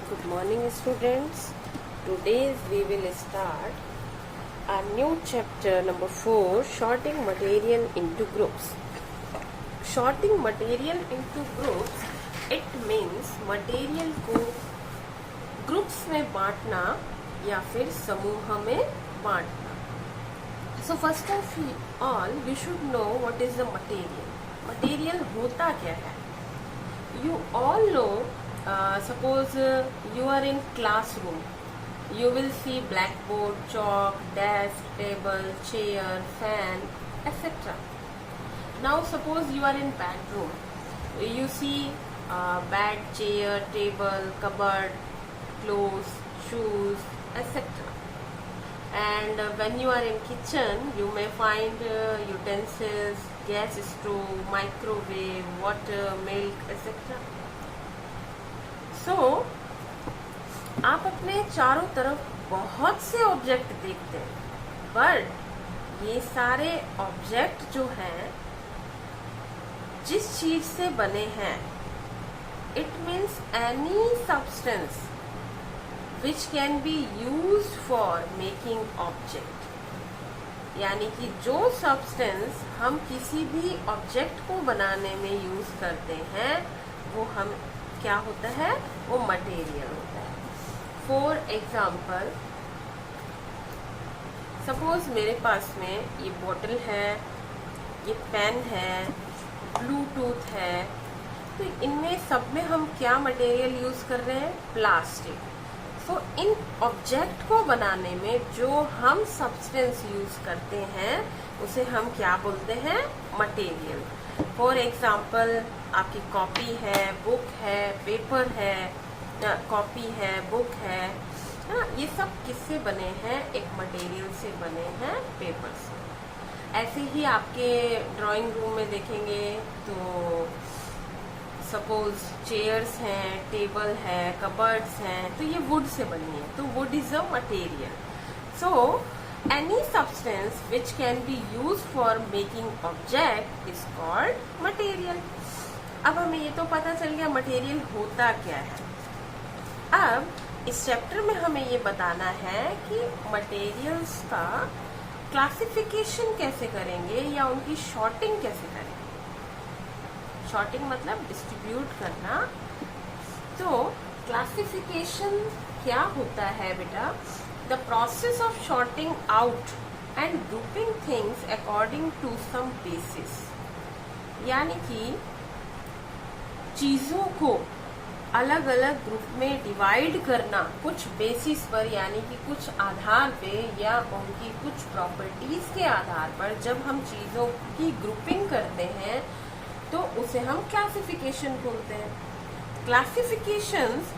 Good morning, students. Today we will start a new chapter number 4, sorting material into groups. Sorting material into groups, it means material को groups में बांटना या फिर समूह में बांटना. So first of all, we should know what is the material. Material होता क्या है? You all know. Suppose you are in classroom, you will see blackboard, chalk, desk, table, chair, fan, etc. Now suppose you are in bedroom, you see bed, chair, table, cupboard, clothes, shoes, etc. And when you are in kitchen, you may find utensils, gas stove, microwave, water, milk, etc. आप अपने चारों तरफ बहुत से object देखते हैं, but ये सारे ऑब्जेक्ट जो हैं जिस चीज से बने हैं, it means any substance which can be used for making object. यानी कि जो सब्सटेंस हम किसी भी ऑब्जेक्ट को बनाने में यूज करते हैं वो हम क्या होता है, वो मटेरियल होता है. फॉर एग्जाम्पल, सपोज मेरे पास में ये बोतल है, ये पेन है, ब्लूटूथ है, तो इनमें सब में हम क्या मटेरियल यूज कर रहे हैं, प्लास्टिक. सो इन ऑब्जेक्ट को बनाने में जो हम सब्सटेंस यूज करते हैं उसे हम क्या बोलते हैं, मटेरियल. फॉर एग्जाम्पल, आपकी कॉपी है, बुक है, पेपर है, कॉपी है, बुक है, ये सब किससे बने हैं, एक मटेरियल से बने हैं, पेपर से. ऐसे ही आपके ड्राइंग रूम में देखेंगे तो सपोज चेयर्स हैं, टेबल है, कबर्ड्स हैं, तो ये वुड से बनी है, तो would is a material. So any substance which can be used for making object is called material. अब हमें ये तो पता चल गया मटेरियल होता क्या है. अब इस चैप्टर में हमें ये बताना है कि मटेरियल्स का क्लासिफिकेशन कैसे करेंगे या उनकी सॉर्टिंग कैसे करेंगे. सॉर्टिंग मतलब डिस्ट्रीब्यूट करना. तो क्लासिफिकेशन क्या होता है बेटा, the process of sorting out and grouping things according to some basis. यानी कि चीजों को अलग अलग ग्रुप में डिवाइड करना कुछ बेसिस पर, यानी कि कुछ आधार पे या उनकी कुछ प्रॉपर्टीज के आधार पर जब हम चीजों की ग्रुपिंग करते हैं तो उसे हम क्लासिफिकेशन बोलते हैं. क्लासिफिकेशंस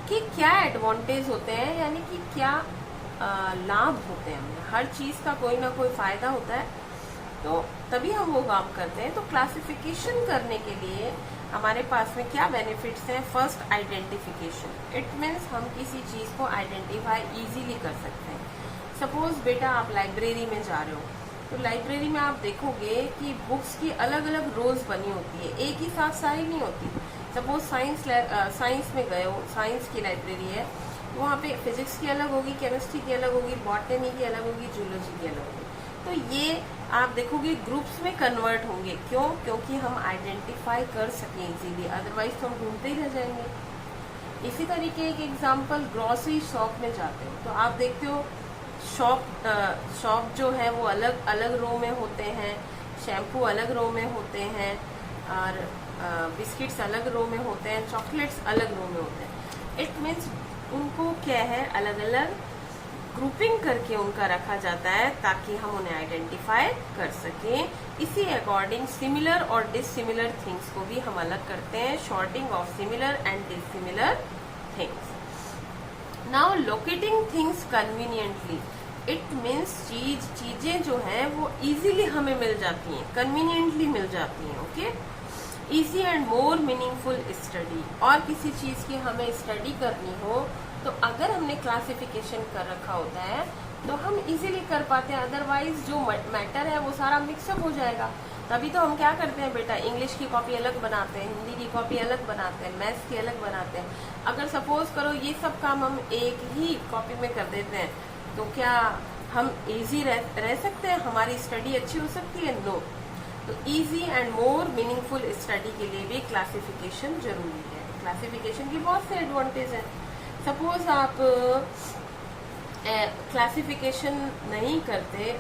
कि क्या एडवांटेज होते हैं, यानी कि क्या लाभ होते हैं. हमें हर चीज का कोई ना कोई फायदा होता है, तो तभी हम वो काम करते हैं. तो क्लासिफिकेशन करने के लिए हमारे पास में क्या बेनिफिट्स हैं. First, identification. इट मीन्स हम किसी चीज को आइडेंटिफाई इजीली कर सकते हैं. सपोज बेटा आप लाइब्रेरी में जा रहे हो, तो लाइब्रेरी में आप देखोगे कि बुक्स की अलग अलग रोज बनी होती है, एक ही साथ सारी नहीं होती. सपोज साइंस में गए हो, साइंस की लाइब्रेरी है, वहाँ पे फिजिक्स की अलग होगी, केमिस्ट्री की अलग होगी, बॉटनी की अलग होगी, जूलॉजी की अलग होगी. तो ये आप देखोगे ग्रुप्स में कन्वर्ट होंगे. क्यों? क्योंकि हम आइडेंटिफाई कर सकें इजीली, अदरवाइज तो हम ढूंढते ही रह जाएंगे. इसी तरीके एक एग्जांपल, ग्रोसरी शॉप में जाते हो तो आप देखते हो शॉप जो है वो अलग अलग रो में होते हैं, शैम्पू अलग रो में होते हैं, और बिस्किट्स अलग रो में होते हैं, चॉकलेट्स अलग रो में होते हैं. इट मीन्स उनको क्या है, अलग अलग ग्रुपिंग करके उनका रखा जाता है ताकि हम उन्हें आइडेंटिफाई कर सकें. इसी अकॉर्डिंग सिमिलर और डिसिमिलर थिंग्स को भी हम अलग करते हैं. Sorting of similar and dissimilar things. Now locating things conveniently. It means चीजें जो हैं वो इजीली हमें मिल जाती हैं, कन्वीनियंटली मिल जाती हैं. Okay. Easy and more meaningful study. और किसी चीज की हमें स्टडी करनी हो तो अगर हमने क्लासिफिकेशन कर रखा होता है तो हम इजीली कर पाते हैं, अदरवाइज जो मैटर है वो सारा मिक्सअप हो जाएगा. तभी तो हम क्या करते हैं बेटा, इंग्लिश की कॉपी अलग बनाते हैं, हिंदी की कॉपी अलग बनाते हैं, मैथ्स की अलग बनाते हैं। अगर सपोज करो ये सब काम हम एक ही कॉपी में कर देते हैं तो क्या हम इजी रह सकते हैं, हमारी स्टडी अच्छी हो सकती है? नो। तो easy and more meaningful study के लिए भी क्लासिफिकेशन जरूरी है। क्लासिफिकेशन की बहुत से एडवांटेज हैं। सपोज आप क्लासिफिकेशन नहीं करते,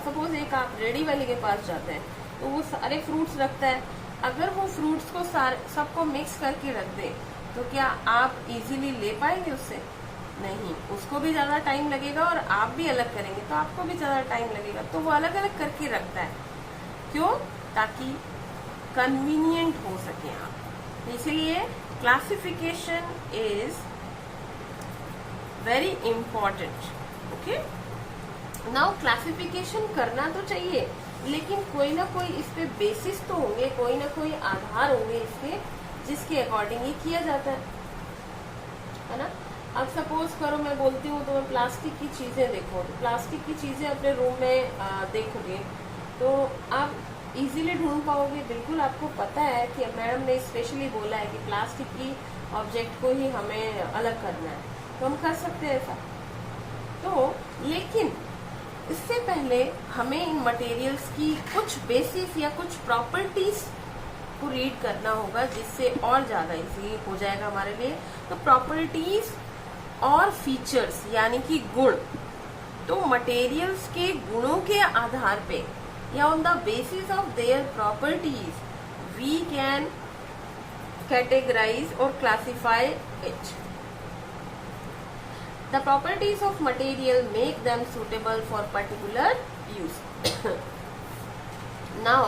सपोज एक आप रेडी वाले के पास जाते हैं तो वो सारे फ्रूट्स रखता है, अगर वो फ्रूट्स को सबको मिक्स करके रख दे तो क्या आप इजीली ले पाएंगे उससे? नहीं, उसको भी ज्यादा टाइम लगेगा और आप भी अलग करेंगे तो आपको भी ज्यादा टाइम लगेगा। तो वो अलग अलग करके रखता है, क्यों? ताकि कन्वीनियंट हो सके आप। इसलिए classification is very important. Okay, now classification करना तो चाहिए, लेकिन कोई ना कोई इस पे बेसिस तो होंगे, कोई ना कोई आधार होंगे इसके जिसके अकॉर्डिंग ये किया जाता है ना। अब सपोज करो मैं बोलती हूँ तो मैं प्लास्टिक की चीजें देखो, तो प्लास्टिक की चीजें अपने रूम में देखोगे तो आप इजीली ढूंढ पाओगे। बिल्कुल आपको पता है कि मैडम ने स्पेशली बोला है कि प्लास्टिक की ऑब्जेक्ट को ही हमें अलग करना है, तो हम कर सकते हैं ऐसा। तो लेकिन इससे पहले हमें इन मटेरियल्स की कुछ बेसिस या कुछ प्रॉपर्टीज को रीड करना होगा, जिससे और ज्यादा इजी हो जाएगा हमारे लिए। तो प्रॉपर्टीज और फीचर्स यानी कि गुण, तो मटेरियल्स के गुणों के आधार पे या on the basis of their properties we can categorize और classify it. The properties of material make them suitable for particular use. Now,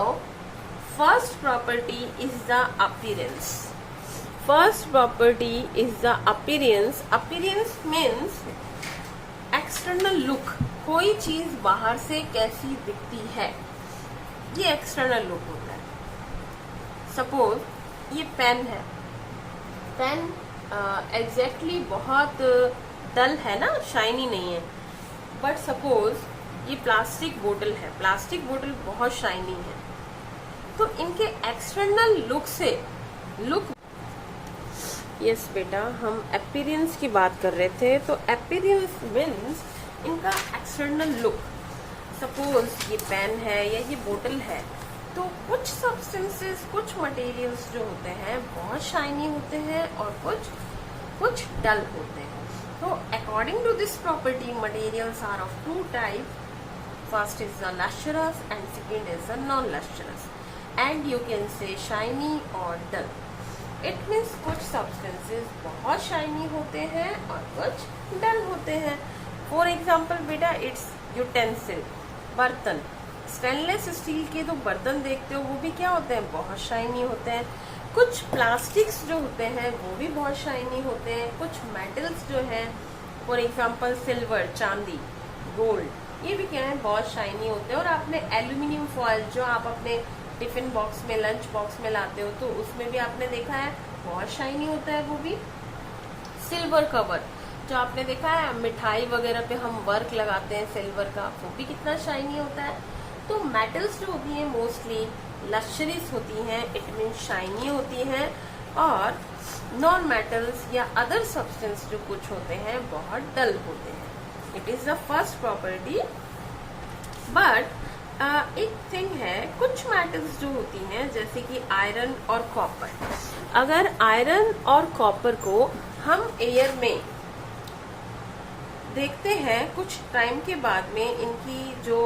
first property is the appearance. First property is the appearance. Appearance means external look. कोई चीज बाहर से कैसी दिखती है, ये external look होता है। Suppose ये पेन है, पेन एग्जैक्टली बहुत डल है ना, शाइनी नहीं है। बट सपोज ये प्लास्टिक बोतल है, प्लास्टिक बोतल बहुत शाइनी है। तो इनके एक्सटर्नल लुक से यस बेटा, हम अपीयरेंस की बात कर रहे थे। तो अपीयरेंस मीन्स इनका एक्सटर्नल लुक। सपोज ये पेन है या ये बोतल है, तो कुछ सब्सटेंसेस, कुछ मटेरियल्स जो होते हैं बहुत शाइनी होते हैं और कुछ डल होते हैं। So according to this property, materials are of two types. First is the lustrous and second is the non-lustrous. And you can say shiny or dull. It means कुछ substances बहुत shiny होते हैं और कुछ dull होते हैं। For example बेटा, it's utensil, बर्तन। स्टेनलेस स्टील के तो बर्तन देखते हो वो भी क्या होते हैं, बहुत शाइनी होते हैं। कुछ प्लास्टिक्स जो होते हैं वो भी बहुत शाइनी होते हैं। कुछ मेटल्स जो हैं, फॉर एग्जांपल सिल्वर, चांदी, गोल्ड, ये भी क्या है, बहुत शाइनी होते हैं। और आपने एल्यूमिनियम फॉयल जो आप अपने टिफिन बॉक्स में, लंच बॉक्स में लाते हो, तो उसमें भी आपने देखा है बहुत शाइनी होता है वो भी। सिल्वर कवर जो आपने देखा है मिठाई वगैरह पे हम वर्क लगाते हैं सिल्वर का, वो भी कितना शाइनी होता है। तो मेटल्स जो होती हैं मोस्टली लश्चरीज होती हैं, इट मीन शाइनी होती हैं। और नॉन मेटल्स या अदर सब्सटेंस जो कुछ होते हैं बहुत डल होते हैं। It is the first property. But एक थिंग है, कुछ मेटल्स जो होती हैं जैसे कि आयरन और कॉपर, अगर आयरन और कॉपर को हम एयर में देखते हैं कुछ टाइम के बाद में इनकी जो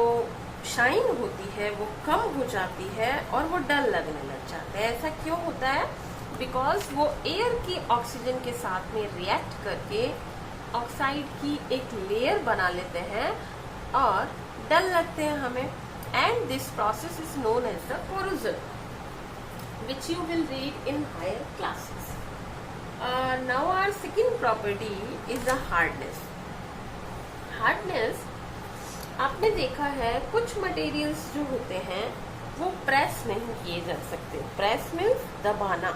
शाइन होती है वो कम हो जाती है और वो डल लगने लग जाते हैं। ऐसा क्यों होता है? बिकॉज वो एयर की ऑक्सीजन के साथ में रिएक्ट करके ऑक्साइड की एक लेयर बना लेते हैं और डल लगते हैं हमें। And this process is known as the corrosion, which you will read in higher classes. Now our second property is the hardness. Hardness आपने देखा है कुछ मटेरियल्स जो होते हैं वो प्रेस नहीं किए जा सकते। प्रेस मीन्स दबाना।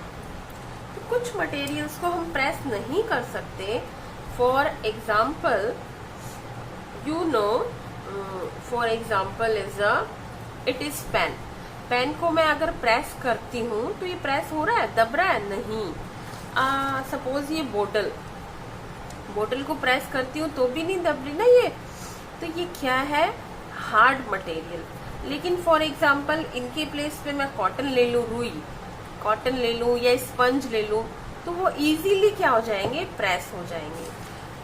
तो कुछ मटेरियल्स को हम प्रेस नहीं कर सकते। For example you know, for example is it is pen. Pen को मैं अगर प्रेस करती हूँ तो ये प्रेस हो रहा है, दब रहा है? नहीं। सपोज ये बोतल को प्रेस करती हूँ तो भी नहीं दब रही ना ये। तो ये क्या है? Hard material. लेकिन फॉर एग्जाम्पल इनके प्लेस पे मैं कॉटन ले लूँ, रुई कॉटन ले लूँ या स्पंज ले लूँ, तो वो इजीली क्या हो जाएंगे? प्रेस हो जाएंगे।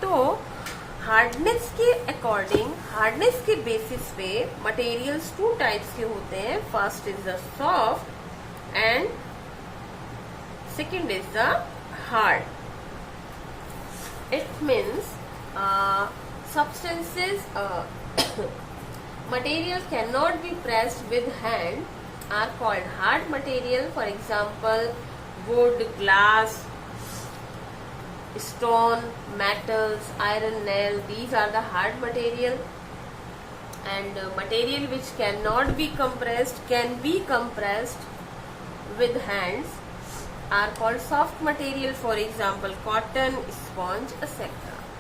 तो हार्डनेस के अकॉर्डिंग, हार्डनेस के बेसिस पे मटेरियल्स टू टाइप्स के होते हैं। First is the soft and second is the hard. It means substances material cannot be pressed with hand are called hard material. For example, wood, glass, stone, metals, iron, nail, these are the hard material. And material which cannot be compressed, can be compressed with hands, are called soft material. For example, cotton, sponge, etc.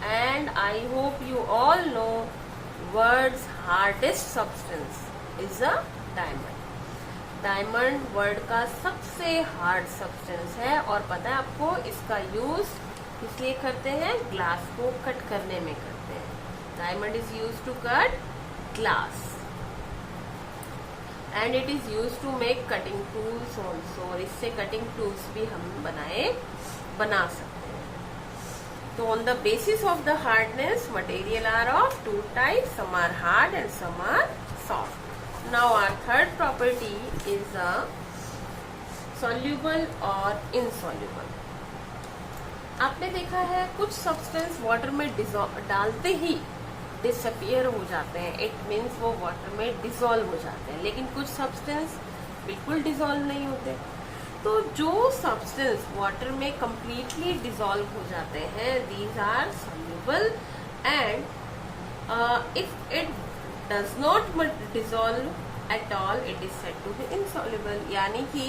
And I hope you all know world's hardest substance is a diamond. Diamond world का सबसे hard substance है और पता है आपको इसका use इसलिए करते हैं, ग्लास को कट करने में करते हैं। Diamond is use to cut glass and it is use to make cutting tools also. और इससे कटिंग टूल्स भी हम बना सकते हैं। So on the basis of the hardness, material are of two types. Some are hard and some are soft. Now our third property is a soluble or insoluble. आपने देखा है कुछ सब्सटेंस वाटर में डालते ही डिसअपियर हो जाते हैं। It means वो वाटर में डिसॉल्व हो जाते हैं। लेकिन कुछ सब्सटेंस बिल्कुल डिसॉल्व नहीं होते। तो जो सब्सटेंस वाटर में कंप्लीटली डिसॉल्व हो जाते हैं, these are soluble. And if it does not dissolve at all, it is said to be insoluble. यानी कि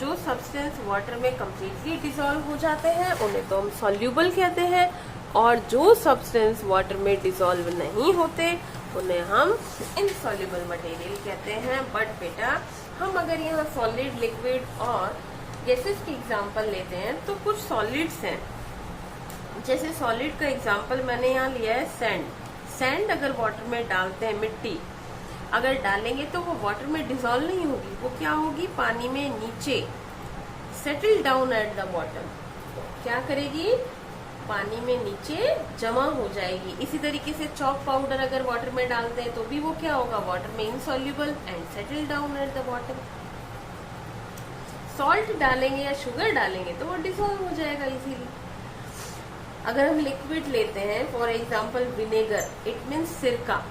जो सब्सटेंस वाटर में कंप्लीटली डिसॉल्व हो जाते हैं उन्हें तो हम सॉल्युबल कहते हैं, और जो सब्सटेंस वाटर में डिसॉल्व नहीं होते उन्हें हम इनसॉल्युबल मटेरियल कहते हैं। बट बेटा हम अगर यहाँ सॉलिड, लिक्विड और गैसेस की एग्जांपल लेते हैं तो कुछ सॉलिड्स हैं। जैसे सॉलिड का एग्जांपल मैंने यहाँ लिया है सैंड। सैंड अगर वाटर में डालते हैं, मिट्टी अगर डालेंगे तो वो वाटर में डिसॉल्व नहीं होगी, वो क्या होगी? पानी में नीचे settle down at the bottom. क्या करेगी? पानी में नीचे जमा हो जाएगी। इसी तरीके से चॉक पाउडर अगर वाटर में डालते हैं तो भी वो क्या होगा? वाटर में insoluble and settle down at the bottom. Salt डालेंगे या शुगर डालेंगे तो वो डिसॉल्व हो जाएगा इजीली। अगर हम लिक्विड लेते हैं, for example vinegar, it means सिरका,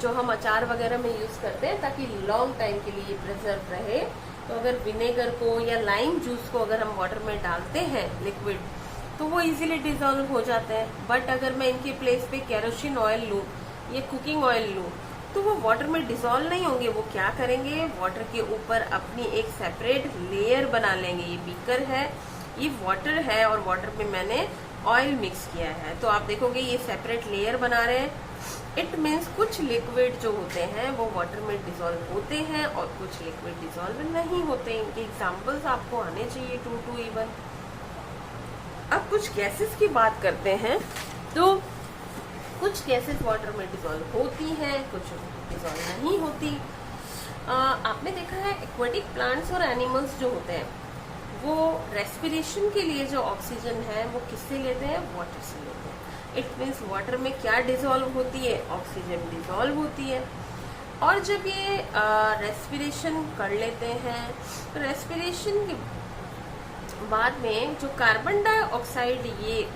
जो हम अचार वगैरह में यूज करते हैं ताकि लॉन्ग टाइम के लिए प्रिजर्व रहे। तो अगर विनेगर को या लाइम जूस को अगर हम वाटर में डालते हैं लिक्विड, तो वो इजीली डिसॉल्व हो जाते हैं। बट अगर मैं इनके प्लेस पे केरोसिन ऑयल लूँ या कुकिंग ऑयल लूँ तो वो वाटर में डिसॉल्व नहीं होंगे। वो क्या करेंगे? वाटर के ऊपर अपनी एक सेपरेट लेयर बना लेंगे। ये बीकर है, ये वाटर है और वाटर में मैंने ऑयल मिक्स किया है, तो आप देखोगे ये सेपरेट लेयर बना रहे हैं। इट मीन्स कुछ लिक्विड जो होते हैं वो वाटर में डिसॉल्व होते हैं और कुछ लिक्विड डिसॉल्व नहीं होते। इनके एग्जाम्पल्स आपको आने चाहिए 2 to even। अब कुछ गैसेस की बात करते हैं। तो कुछ गैसेस वाटर में डिसॉल्व होती हैं, कुछ डिसॉल्व नहीं होती। आपने देखा है एक्वेटिक प्लांट्स और एनिमल्स जो होते हैं वो रेस्पिरेशन के लिए जो ऑक्सीजन है वो किससे लेते हैं? वाटर से लेते हैं। इट मीन्स वाटर में क्या डिसॉल्व होती है? ऑक्सीजन डिसॉल्व होती है। और जब ये रेस्पिरेशन कर लेते हैं तो रेस्पिरेशन के बाद में जो कार्बन डाइऑक्साइड ये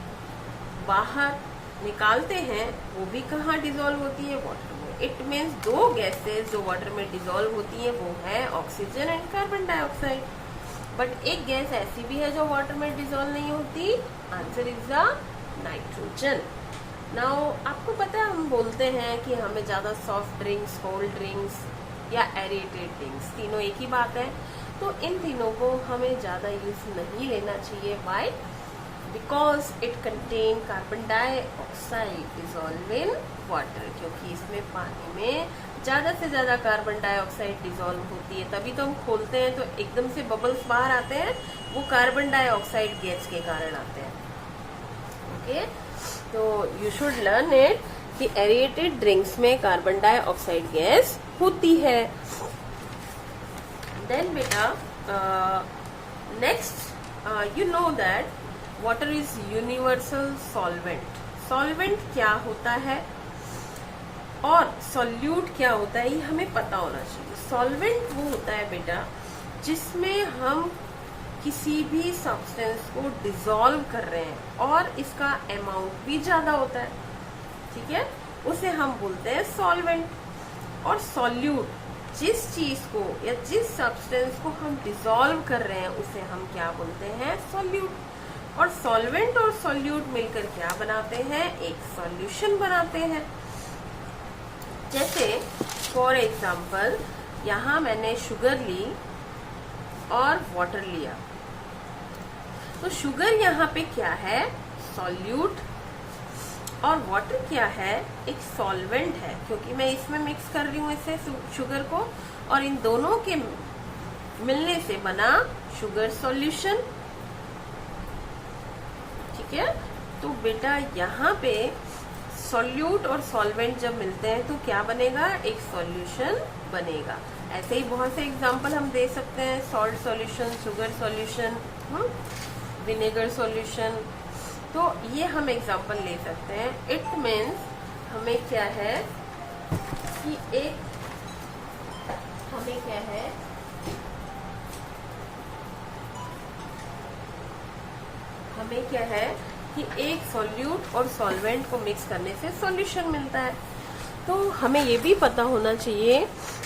बाहर निकालते हैं वो भी कहाँ डिसॉल्व होती है? वाटर में। इट मीन्स दो गैसेस जो वाटर में डिसॉल्व होती है वो है oxygen and carbon dioxide. But एक गैस ऐसी भी है जो वाटर में डिसॉल्व नहीं होती। Answer is the nitrogen. Now आपको पता है हम बोलते हैं कि हमें ज्यादा सॉफ्ट ड्रिंक्स, कोल्ड ड्रिंक्स या एरेटेड ड्रिंक्स, तीनों एक ही बात है। तो इन तीनों को हमें ज्यादा यूज नहीं लेना चाहिए। Why? Because it contain carbon dioxide dissolve in water, क्योंकि इसमें पानी में ज़्यादा से ज़्यादा कार्बन डाइऑक्साइड डिजोल्व होती है, तभी तो हम खोलते हैं तो एकदम से बबल्स बाहर आते हैं, वो कार्बन डाइऑक्साइड गैस के कारण आते हैं। ओके, तो यू शुड लर्न इट कि एरेटेड ड्रिंक्स में कार्बन डाइऑक्साइड गैस होती है। देन बेटा next you know that water is universal solvent. Solvent क्या होता है और सॉल्यूट क्या होता है, ये हमें पता होना चाहिए। सॉल्वेंट वो होता है बेटा जिसमें हम किसी भी सब्सटेंस को डिसॉल्व कर रहे हैं और इसका अमाउंट भी ज्यादा होता है, ठीक है, उसे हम बोलते हैं सॉल्वेंट। और सॉल्यूट जिस चीज को या जिस सब्सटेंस को हम डिसॉल्व कर रहे हैं उसे हम क्या बोलते हैं, सॉल्यूट। और सॉल्वेंट और सॉल्यूट मिलकर क्या बनाते हैं, एक सॉल्यूशन बनाते हैं। जैसे फॉर एग्जाम्पल यहाँ मैंने शुगर ली और वाटर लिया, तो शुगर यहाँ पे क्या है, सॉल्यूट, और वाटर क्या है, एक सॉल्वेंट है, क्योंकि मैं इसमें मिक्स कर रही हूँ इसे शुगर को, और इन दोनों के मिलने से बना शुगर सॉल्यूशन। ठीक है, तो बेटा यहाँ पे सॉल्यूट और सॉल्वेंट जब मिलते हैं तो क्या बनेगा, एक सॉल्यूशन बनेगा। ऐसे ही बहुत से एग्जांपल हम दे सकते हैं, salt solution, sugar solution, vinegar solution. तो ये हम एग्जांपल ले सकते हैं। इट मीन्स हमें क्या है कि एक सॉल्यूट और सॉल्वेंट को मिक्स करने से सॉल्यूशन मिलता है। तो हमें ये भी पता होना चाहिए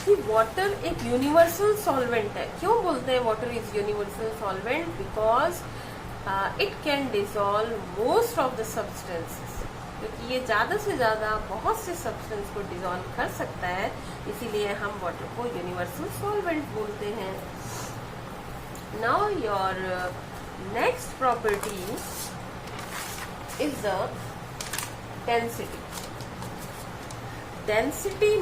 कि वाटर एक यूनिवर्सल सॉल्वेंट है। क्यों बोलते हैं water is universal solvent, because it can dissolve most of the substances, क्योंकि ये ज्यादा से ज्यादा बहुत से सब्सटेंस को डिसॉल्व कर सकता है, इसीलिए हम वाटर को यूनिवर्सल सॉल्वेंट बोलते हैं। Now your next property is the density. Density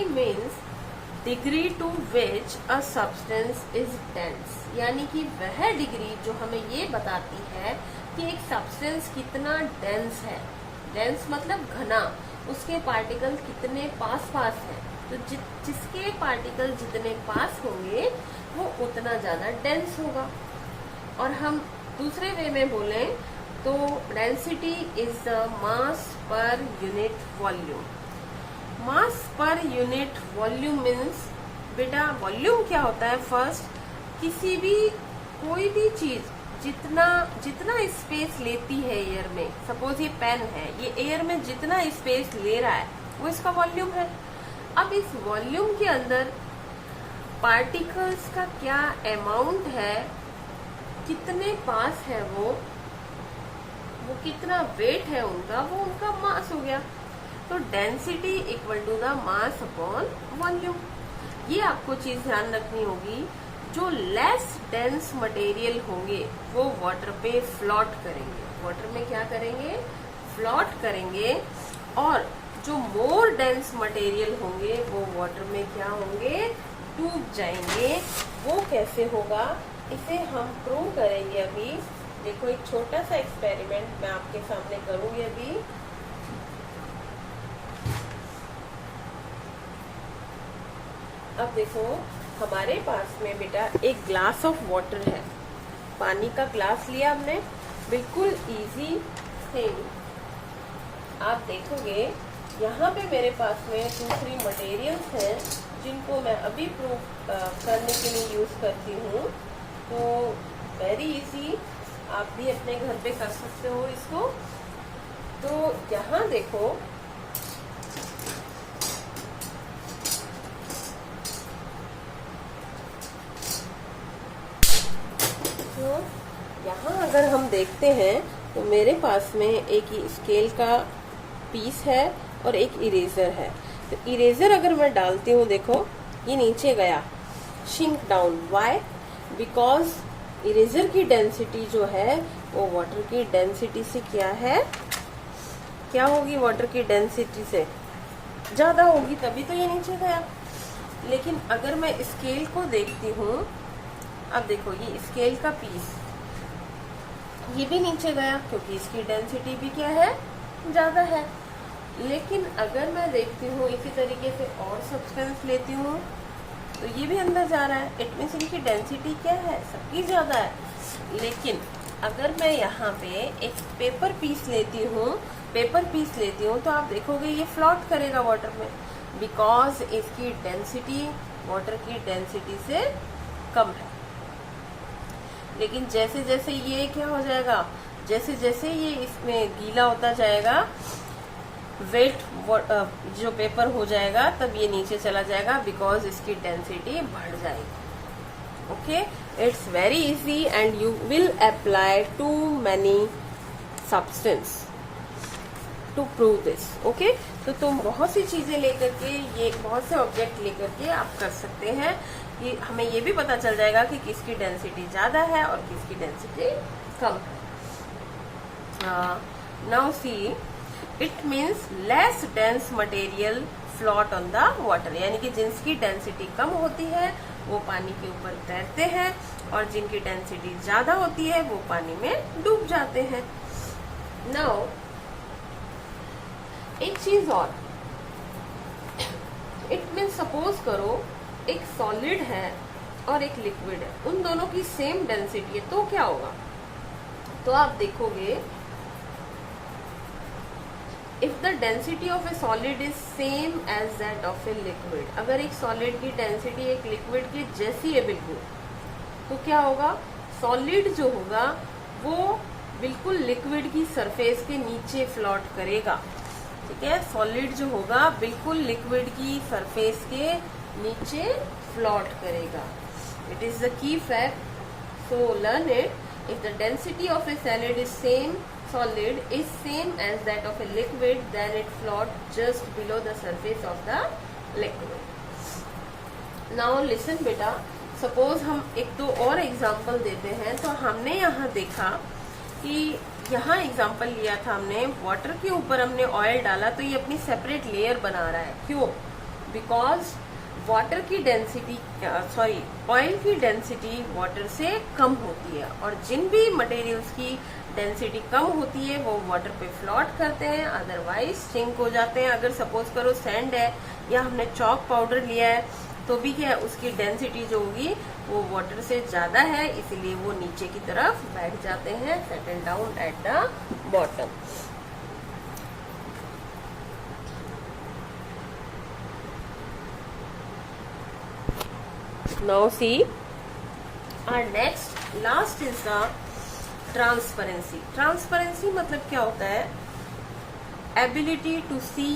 means degree to which a substance is dense, यानी कि वह डिग्री जो हमें ये बताती है कि एक सब्सटेंस कितना डेंस है। डेंस मतलब घना, उसके पार्टिकल कितने पास हैं। तो जिसके पार्टिकल जितने पास होंगे वो उतना ज्यादा डेंस होगा। और हम दूसरे वे में बोलें तो डेंसिटी इज द मास पर यूनिट वॉल्यूम। मास पर यूनिट वॉल्यूम मीन्स बेटा वॉल्यूम क्या होता है, फर्स्ट कोई भी चीज जितना स्पेस लेती है एयर में, सपोज ये पेन है, ये एयर में जितना स्पेस ले रहा है वो इसका वॉल्यूम है। अब इस वॉल्यूम के अंदर पार्टिकल्स का क्या अमाउंट है, कितने पास है वो कितना वेट है उनका, वो उनका मास हो गया। तो density equal to the mass upon volume. ये आपको चीज ध्यान रखनी होगी, जो लेस डेंस मटेरियल होंगे वो वाटर पे फ्लोट करेंगे, वाटर में क्या करेंगे, फ्लोट करेंगे, और जो मोर डेंस मटेरियल होंगे वो वाटर में क्या होंगे, डूब जाएंगे। वो कैसे होगा, इसे हम प्रूव करेंगे अभी। देखो एक छोटा सा एक्सपेरिमेंट मैं आपके सामने करूंगी अभी। अब देखो हमारे पास में बेटा एक ग्लास ऑफ वाटर है, पानी का ग्लास लिया हमने, बिल्कुल इजी थिंग। आप देखोगे यहाँ पे मेरे पास में दूसरी मटेरियल्स हैं जिनको मैं अभी प्रूव करने के लिए यूज करती हूँ। तो वेरी इजी, आप भी अपने घर पे कर सकते हो इसको। तो यहाँ देखो तो यहाँ अगर हम देखते हैं तो मेरे पास में एक स्केल का पीस है और एक इरेजर है। तो इरेजर अगर मैं डालती हूँ, देखो ये नीचे गया, shrink down. Why, because eraser की डेंसिटी जो है वो वाटर की डेंसिटी से क्या है, क्या होगी वाटर की डेंसिटी से, ज़्यादा होगी तभी तो ये नीचे गया। लेकिन अगर मैं स्केल को देखती हूँ, अब देखो ये स्केल का पीस ये भी नीचे गया क्योंकि इसकी डेंसिटी भी क्या है, ज़्यादा है। लेकिन अगर मैं देखती हूँ इसी तरीके से और सब्सटेंस लेती हूँ तो ये भी अंदर जा रहा है। इट मीन्स इनकी डेंसिटी क्या है, सबकी ज़्यादा है। लेकिन अगर मैं यहाँ पे एक पेपर पीस लेती हूँ तो आप देखोगे ये फ्लोट करेगा वाटर में, बिकॉज इसकी डेंसिटी वाटर की डेंसिटी से कम है। लेकिन जैसे जैसे ये क्या हो जाएगा, जैसे जैसे ये इसमें गीला होता जाएगा, वेट जो पेपर हो जाएगा, तब ये नीचे चला जाएगा बिकॉज इसकी डेंसिटी बढ़ जाएगी। Okay, it's very easy and you will apply to many substance to prove this. Okay, तो तुम बहुत सी चीजें लेकर के, ये बहुत से ऑब्जेक्ट लेकर के आप कर सकते हैं कि हमें ये भी पता चल जाएगा कि किसकी डेंसिटी ज्यादा है और किसकी डेंसिटी कम है। Now see, it means less dense material float on the water, यानी कि जिनकी डेंसिटी कम होती है वो पानी के ऊपर तैरते हैं और जिनकी डेंसिटी ज्यादा होती है वो पानी में डूब जाते हैं। नाउ एक चीज और, इट मीन्स सपोज करो एक सॉलिड है और एक लिक्विड है, उन दोनों की सेम डेंसिटी है, तो क्या होगा? तो आप देखोगे if the density of a solid is same as that of a liquid, अगर एक सॉलिड की डेंसिटी एक लिक्विड की जैसी है बिल्कुल, तो क्या होगा? सॉलिड जो होगा वो बिल्कुल लिक्विड की सरफेस के नीचे फ्लोट करेगा। ठीक है, सॉलिड जो होगा बिल्कुल लिक्विड की सरफेस के नीचे फ्लोट करेगा। It is the key fact, so learn it. If the density of a solid is same as that of a liquid, then it float just below the surface of the liquid. Now listen बेटा, suppose हम एक दो और example देते हैं। तो हमने यहाँ देखा कि यहाँ एग्जाम्पल लिया था हमने, वाटर के ऊपर हमने ऑयल डाला तो ये अपनी सेपरेट लेयर बना रहा है। क्यों? बिकॉज वाटर की डेंसिटी, ऑयल की डेंसिटी वाटर से कम होती है और जिन भी मटेरियल्स की डेंसिटी कम होती है वो वाटर पे फ्लोट करते हैं, अदरवाइज सिंक हो जाते हैं। अगर सपोज करो सैंड है या हमने चॉक पाउडर लिया है तो भी क्या है, उसकी डेंसिटी जो होगी वो वाटर से ज्यादा है, इसीलिए वो नीचे की तरफ बैठ जाते हैं, settle down at the bottom. Now see, our last is the transparency. Transparency मतलब क्या होता है? Ability to see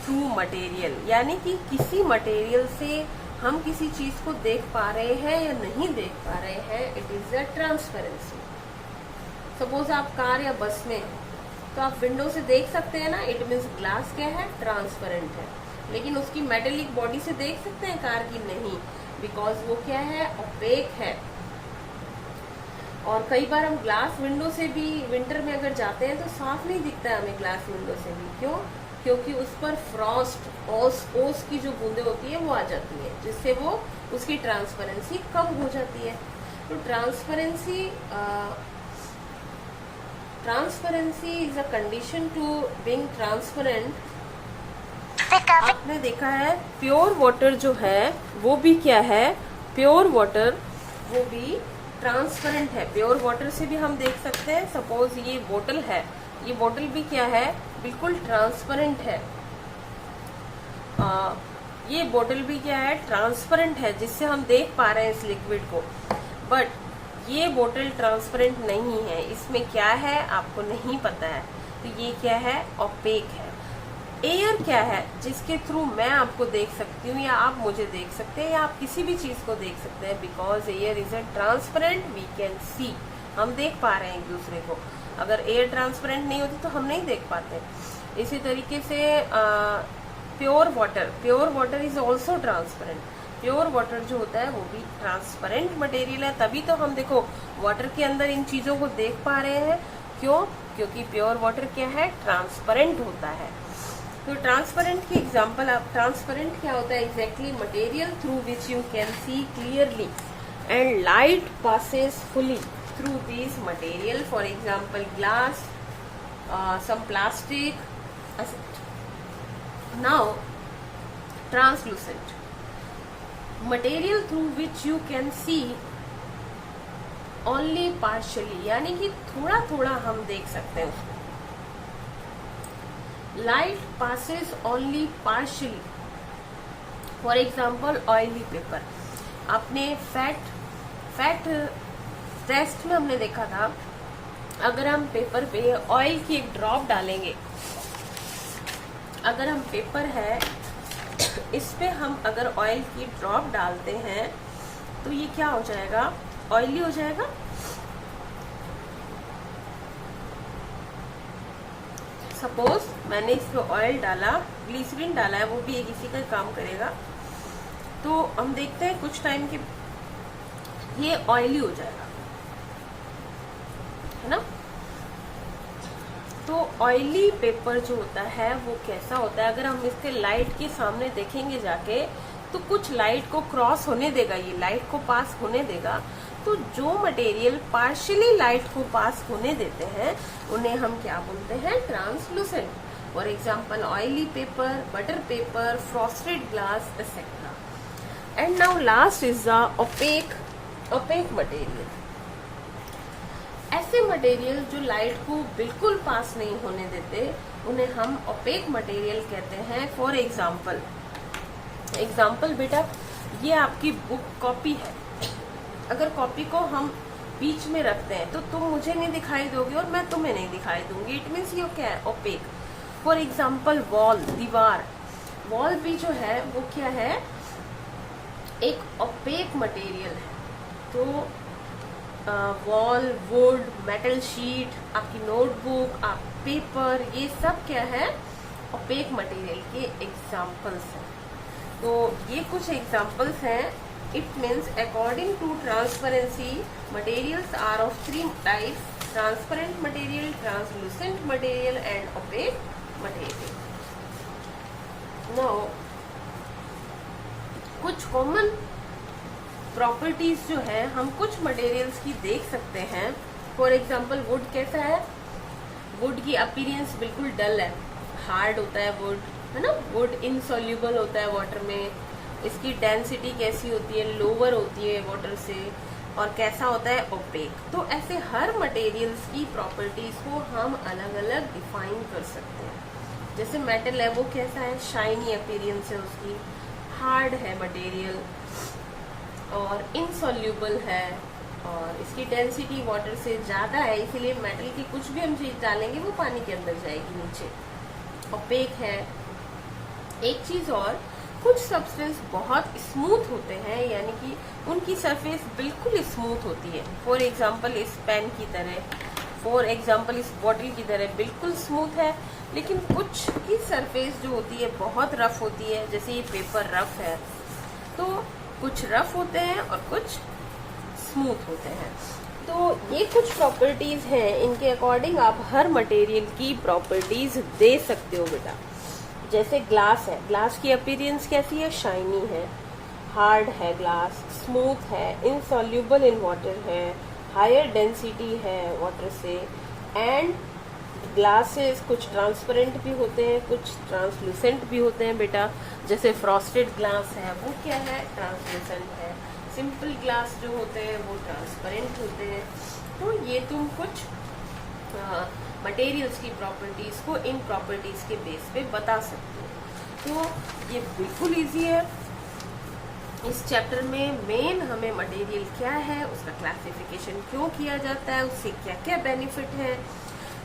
through material, यानी कि किसी मटेरियल से हम किसी चीज को देख पा रहे हैं या नहीं देख पा रहे हैं, it is a transparency. Suppose आप कार या बस में तो आप विंडो से देख सकते हैं ना, इट मीन्स ग्लास क्या है, ट्रांसपेरेंट है। लेकिन उसकी मेटेलिक बॉडी से देख सकते हैं कार की? नहीं, बिकॉज वो क्या है, ओपेक है। और कई बार हम ग्लास विंडो से भी विंटर में अगर जाते हैं तो साफ नहीं दिखता है हमें ग्लास विंडो से भी। क्यों? क्योंकि उस पर फ्रॉस्ट, ओस की जो बूंदे होती है वो आ जाती है, जिससे वो उसकी ट्रांसपेरेंसी कम हो जाती है। तो transparency is a condition to being transparent. आपने देखा है प्योर वाटर जो है वो भी क्या है, प्योर वाटर वो भी ट्रांसपेरेंट है। प्योर वाटर से भी हम देख सकते हैं। सपोज ये बोतल है, ये बोतल भी क्या है, बिल्कुल ट्रांसपेरेंट है। ये बोतल भी क्या है, ट्रांसपेरेंट है, जिससे हम देख पा रहे हैं इस लिक्विड को। बट ये बोतल ट्रांसपेरेंट नहीं है, इसमें क्या है आपको नहीं पता है। तो ये क्या है, ओपेक है। एयर क्या है, जिसके थ्रू मैं आपको देख सकती हूँ या आप मुझे देख सकते हैं या आप किसी भी चीज को देख सकते हैं। Because air is a transparent, we can see, हम देख पा रहे हैं एक दूसरे को। अगर एयर ट्रांसपेरेंट नहीं होती तो हम नहीं देख पाते। इसी तरीके से pure water is also transparent. Pure water जो होता है वो भी ट्रांसपेरेंट मटेरियल है, तभी तो हम देखो वाटर के अंदर इन चीजों को देख पा रहे हैं। क्यों? क्योंकि प्योर वाटर क्या है, ट्रांसपेरेंट होता है। तो ट्रांसपेरेंट की एग्जांपल, आप ट्रांसपेरेंट क्या होता है exactly? Material through which you can see clearly and light passes fully through this material, for example glass, some plastic, etc. Now, translucent, material through which you can see only partially, यानी कि थोड़ा थोड़ा हम देख सकते हैं उसको. Light passes only partially. For example, oily paper. आपने फैट टेस्ट में हमने देखा था, अगर हम पेपर पे ऑयल की एक ड्रॉप डालेंगे, अगर हम पेपर है इस पे हम अगर ऑयल की ड्रॉप डालते हैं तो ये क्या हो जाएगा? ऑयली हो जाएगा. सपोज मैंने इस पे ऑयल डाला, ग्लिसरीन डाला है, वो भी एक इसी का काम करेगा. तो हम देखते हैं कुछ टाइम के ये ऑयली हो जाएगा, है ना. तो ऑयली पेपर जो होता है वो कैसा होता है? अगर हम इसके लाइट के सामने देखेंगे जाके तो कुछ लाइट को क्रॉस होने देगा, ये लाइट को पास होने देगा. तो जो मटेरियल पार्शियली लाइट को पास होने देते हैं उन्हें हम क्या बोलते हैं? Translucent. For example oily paper, butter paper, frosted glass, etcetera. And now last is the OPEC material. ऐसे मटेरियल जो लाइट को बिल्कुल पास नहीं होने देते उन्हें हम ओपेक मटेरियल कहते हैं. फॉर एग्जाम्पल बेटा, ये आपकी बुक कॉपी है. अगर कॉपी को हम बीच में रखते हैं तो तुम मुझे नहीं दिखाई दोगे और मैं तुम्हें नहीं दिखाई दूंगी. इट मीन्स ये क्या है? ओपेक. फॉर एग्जाम्पल वॉल, दीवार. वॉल भी जो है वो क्या है? एक ओपेक मटेरियल है. तो वॉल, वुड, मेटल शीट, आपकी नोटबुक, आप पेपर, ये सब क्या है? ओपेक मटेरियल के एग्जाम्पल्स हैं. तो ये कुछ एग्जाम्पल्स हैं. It means according to transparency materials are of 3 types: transparent material, translucent material and opaque material. Now कुछ कॉमन प्रॉपर्टीज जो है हम कुछ मटेरियल्स की देख सकते हैं. फॉर एग्जाम्पल वुड कैसा है? वुड की अपीयरेंस बिल्कुल डल है, हार्ड होता है वुड, है ना. वुड इनसॉल्युबल होता है वाटर में. इसकी डेंसिटी कैसी होती है? लोअर होती है वाटर से. और कैसा होता है? ओपेक. तो ऐसे हर मटेरियल्स की प्रॉपर्टीज को हम अलग अलग डिफाइन कर सकते हैं. जैसे मेटल है, वो कैसा है? शाइनी अपीयरेंस है उसकी, हार्ड है मटेरियल और इनसॉल्युबल है, और इसकी डेंसिटी वाटर से ज़्यादा है, इसीलिए मेटल की कुछ भी हम चीज़ डालेंगे वो पानी के अंदर जाएगी नीचे. ओपेक है. एक चीज़ और, कुछ सब्सटेंस बहुत स्मूथ होते हैं, यानी कि उनकी सरफेस बिल्कुल स्मूथ होती है. फॉर एग्जांपल इस पेन की तरह, फॉर एग्जांपल इस बॉटल की तरह बिल्कुल स्मूथ है. लेकिन कुछ की सरफेस जो होती है बहुत रफ होती है. जैसे ये पेपर रफ है, तो कुछ रफ होते हैं और कुछ स्मूथ होते हैं. तो ये कुछ प्रॉपर्टीज हैं, इनके अकॉर्डिंग आप हर मटेरियल की प्रॉपर्टीज दे सकते हो बेटा. जैसे ग्लास है, ग्लास की अपीयरेंस कैसी है? शाइनी है, हार्ड है ग्लास, स्मूथ है, इनसॉल्युबल इन वाटर है, हायर डेंसिटी है वाटर से. एंड ग्लासेस कुछ ट्रांसपेरेंट भी होते हैं, कुछ ट्रांसलूसेंट भी होते हैं बेटा. जैसे फ्रॉस्टेड ग्लास है, वो क्या है? ट्रांसलूसेंट है. सिंपल ग्लास जो होते हैं वो ट्रांसपेरेंट होते हैं. तो ये तुम कुछ मटेरियल्स की प्रॉपर्टीज को इन प्रॉपर्टीज के बेस पे बता सकते हो. तो ये बिल्कुल इजी है. इस चैप्टर में मेन हमें मटेरियल क्या है, उसका क्लासिफिकेशन क्यों किया जाता है, उससे क्या क्या बेनिफिट है,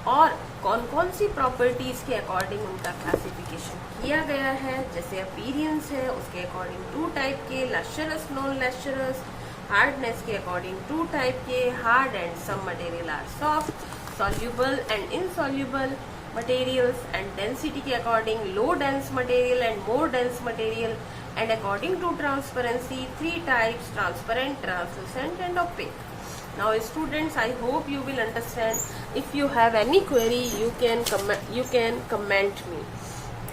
और कौन कौन सी प्रॉपर्टीज के अकॉर्डिंग उनका क्लासिफिकेशन किया गया है. जैसे अपीयरेंस है, उसके अकॉर्डिंग 2 टाइप के, लश्चरस, नॉन लश्चरस. हार्डनेस के अकॉर्डिंग 2 टाइप के, hard and some material are soft, soluble and insoluble materials. And density के according low dense material and more dense material. And according to transparency 3 types: transparent, translucent and opaque. Now students, I hope you will understand. If you have any query, you can comment me.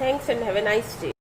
Thanks and have a nice day.